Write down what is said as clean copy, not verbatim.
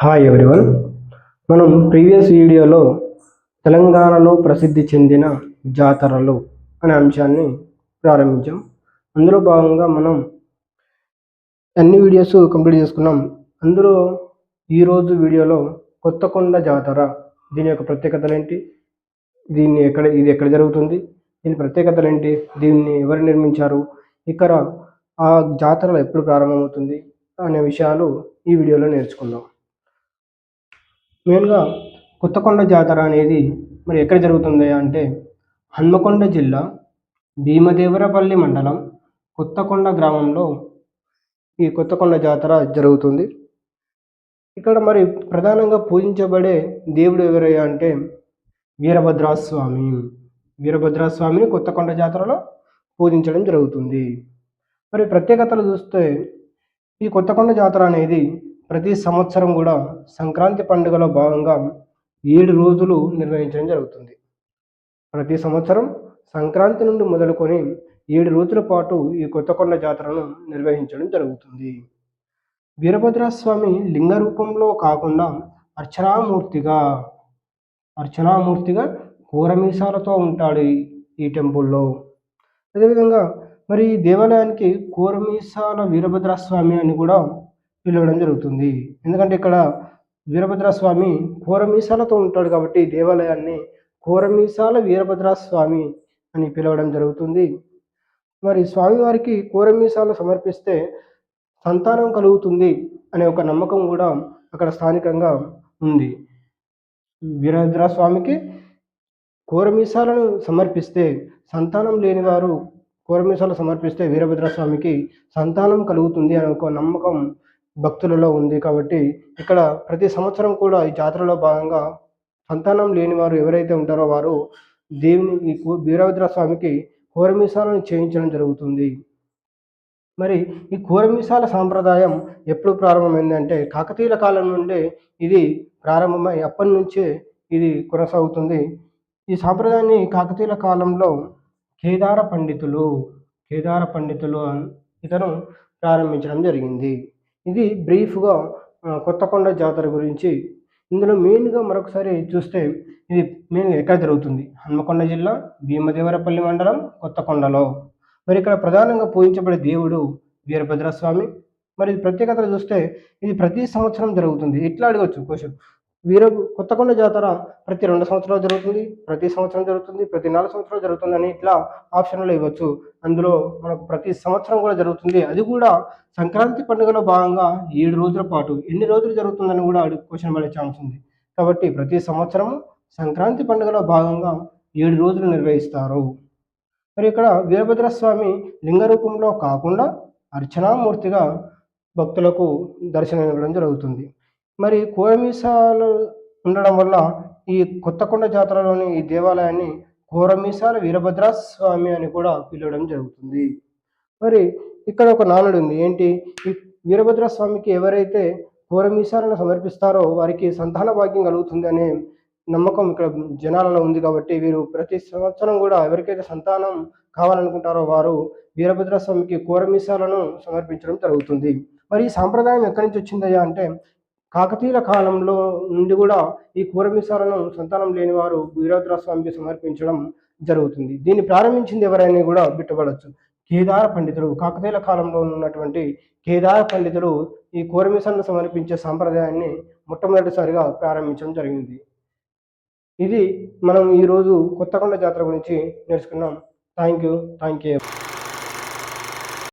Hi everyone. మనం previous వీడియోలో తెలంగాణలో ప్రసిద్ధి చెందిన జాతరలు అనే అంశాన్ని ప్రారంభించాం. అందులో భాగంగా మనం అన్ని వీడియోస్ కంప్లీట్ చేసుకున్నాం. అందులో ఈరోజు వీడియోలో కొత్తకొండ జాతర, దీని యొక్క ప్రత్యేకతలు ఏంటి, ఇది ఎక్కడ జరుగుతుంది, దీని ప్రత్యేకతలు ఏంటి, దీన్ని ఎవరు నిర్మించారు, ఇక్కడ ఆ జాతర ఎప్పుడు ప్రారంభమవుతుంది అనే విషయాలు ఈ వీడియోలో నేర్చుకుందాం. మెయిన్గా కొత్తకొండ జాతర అనేది మరి ఎక్కడ జరుగుతుంది అంటే హన్మకొండ జిల్లా భీమదేవరపల్లి మండలం కొత్తకొండ గ్రామంలో ఈ కొత్తకొండ జాతర జరుగుతుంది. ఇక్కడ మరి ప్రధానంగా పూజించబడే దేవుడు ఎవరయ్యా అంటే వీరభద్రస్వామి. వీరభద్రస్వామిని కొత్తకొండ జాతరలో పూజించడం జరుగుతుంది. మరి ప్రత్యేకతలు చూస్తే ఈ కొత్తకొండ జాతర అనేది ప్రతి సంవత్సరం కూడా సంక్రాంతి పండుగలో భాగంగా 7 రోజులు నిర్వహించడం జరుగుతుంది. ప్రతి సంవత్సరం సంక్రాంతి నుండి మొదలుకొని 7 రోజుల పాటు ఈ కొత్తకొండ జాతరను నిర్వహించడం జరుగుతుంది. వీరభద్రస్వామి లింగ రూపంలో కాకుండా అర్చనామూర్తిగా కోరమీసాలతో ఉంటాడు ఈ టెంపుల్లో. అదేవిధంగా మరి ఈ దేవాలయానికి కోరమీసాల వీరభద్రస్వామి అని కూడా పిలవడం జరుగుతుంది. ఎందుకంటే ఇక్కడ వీరభద్రస్వామి కోరమీసాలతో ఉంటాడు కాబట్టి దేవాలయాన్ని కోరమీసాల వీరభద్రస్వామి అని పిలవడం జరుగుతుంది. మరి స్వామివారికి కోరమీసాలు సమర్పిస్తే సంతానం కలుగుతుంది అనే ఒక నమ్మకం కూడా అక్కడ స్థానికంగా ఉంది. వీరభద్రస్వామికి కోరమీసాలను సమర్పిస్తే సంతానం లేని వారు కోరమీసాలు సమర్పిస్తే వీరభద్రస్వామికి సంతానం కలుగుతుంది అనే ఒక నమ్మకం భక్తులలో ఉంది. కాబట్టి ఇక్కడ ప్రతి సంవత్సరం కూడా ఈ జాతరలో భాగంగా సంతానం లేని వారు ఎవరైతే ఉంటారో వారు దేవుని వీరభద్రస్వామికి కోరమీసాలను చేయించడం జరుగుతుంది. మరి ఈ కోరమీసాల సాంప్రదాయం ఎప్పుడు ప్రారంభమైంది అంటే కాకతీయుల కాలం నుండే ఇది ప్రారంభమై అప్పటి నుంచే ఇది కొనసాగుతుంది. ఈ సాంప్రదాయాన్ని కాకతీయుల కాలంలో కేదార పండితులు ఇతను ప్రారంభించడం జరిగింది. ఇది బ్రీఫ్గా కొత్తకొండ జాతర గురించి. ఇందులో మెయిన్గా మరొకసారి చూస్తే ఇది మెయిన్గా ఎక్కడ జరుగుతుంది, హన్మకొండ జిల్లా భీమదేవరపల్లి మండలం కొత్తకొండలో. మరి ఇక్కడ ప్రధానంగా పూజించబడే దేవుడు వీరభద్రస్వామి. మరి ప్రత్యేకతలు చూస్తే ఇది ప్రతి సంవత్సరం జరుగుతుంది. ఇట్లా అడగవచ్చు క్వశ్చన్, కొత్తకొండ జాతర ప్రతి 2 సంవత్సరాలు జరుగుతుంది, ప్రతి సంవత్సరం జరుగుతుంది, ప్రతి 4 సంవత్సరాలు జరుగుతుంది అని ఇట్లా ఆప్షన్లో ఇవ్వచ్చు. అందులో మనకు ప్రతి సంవత్సరం కూడా జరుగుతుంది. అది కూడా సంక్రాంతి పండుగలో భాగంగా 7 రోజుల పాటు. ఎన్ని రోజులు జరుగుతుందని కూడా క్వశ్చన్ పడే ఛాన్స్ ఉంది. కాబట్టి ప్రతి సంవత్సరం సంక్రాంతి పండుగలో భాగంగా 7 రోజులు నిర్వహిస్తారు. మరి ఇక్కడ వీరభద్రస్వామి లింగ రూపంలో కాకుండా అర్చనామూర్తిగా భక్తులకు దర్శనం ఇవ్వడం జరుగుతుంది. మరి కోరమీసాలు ఉండడం వల్ల ఈ కొత్తకొండ జాతరలోని ఈ దేవాలయాన్ని కోరమీసాల వీరభద్రస్వామి అని కూడా పిలవడం జరుగుతుంది. మరి ఇక్కడ ఒక నానుడు ఉంది. ఏంటి, ఈ వీరభద్రస్వామికి ఎవరైతే కోరమీసాలను సమర్పిస్తారో వారికి సంతాన భాగ్యం కలుగుతుంది అనే నమ్మకం ఇక్కడ జనాలలో ఉంది. కాబట్టి వీరు ప్రతి సంవత్సరం కూడా ఎవరికైతే సంతానం కావాలనుకుంటారో వారు వీరభద్రస్వామికి కోరమీసాలను సమర్పించడం జరుగుతుంది. మరి ఈ సాంప్రదాయం ఎక్కడి నుంచి వచ్చిందయ్యా అంటే కాకతీయుల కాలంలో నుండి కూడా ఈ కోరమీసాలను సంతానం లేని వారు వీరభద్రస్వామికి సమర్పించడం జరుగుతుంది. దీన్ని ప్రారంభించింది ఎవరైనా కూడా బిట్టబడచ్చు. కేదార పండితులు, కాకతీయుల కాలంలో ఉన్నటువంటి కేదార పండితులు ఈ కోరమీసాలను సమర్పించే సాంప్రదాయాన్ని మొట్టమొదటిసారిగా ప్రారంభించడం జరిగింది. ఇది మనం ఈరోజు కొత్తకొండ జాతర గురించి నేర్చుకున్నాం. Thank you.